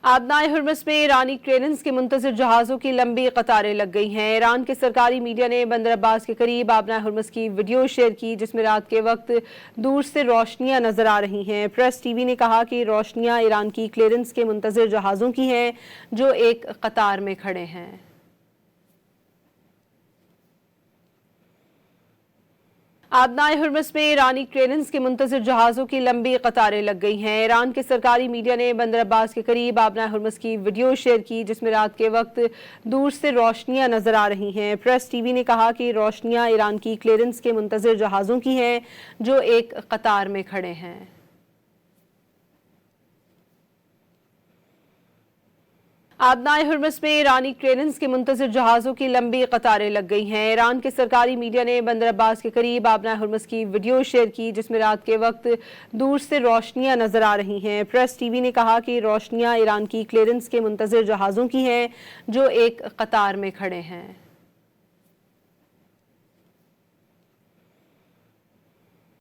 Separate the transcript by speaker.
Speaker 1: आबनाए Hormuz में ईरानी clearance के मुंतज़िर जहाज़ों की लंबी कतारें लग गई हैं। ईरान के सरकारी मीडिया ने बंदर अब्बास के करीब आबनाए हुर्मुज़ की वीडियो शेयर की, जिसमें रात के वक्त दूर से रोशनियां नजर आ रही हैं। प्रेस टीवी ने कहा कि रोशनियां ईरान की क्लियरेंस के मुंतज़िर जहाज़ों की हैं जो एक कतार में खड़े हैं। आबनाए हुर्मुज़ में ईरानी क्लियरेंस के मुंतज़िर जहाज़ों की लंबी कतारें लग गई हैं। ईरान के सरकारी मीडिया ने बंदर अब्बास के करीब आबनाए हुर्मुज़ की वीडियो शेयर की, जिसमें रात के वक्त दूर से रोशनियां नजर आ रही हैं। प्रेस टीवी ने कहा कि रोशनियां ईरान की क्लियरेंस के मुंतज़िर जहाज़ों की हैं जो एक कतार में खड़े हैं। आबनाए हुर्मुज़ में ईरानी क्लियरेंस के मुंतज़िर जहाज़ों की लंबी कतारें लग गई हैं। ईरान के सरकारी मीडिया ने बंदर अब्बास के करीब आबनाए हुर्मुज़ की वीडियो शेयर की, जिसमें रात के वक्त दूर से रोशनियां नजर आ रही हैं। प्रेस टीवी ने कहा कि रोशनियां ईरान की क्लियरेंस के मुंतज़िर जहाज़ों की हैं जो एक कतार में खड़े हैं।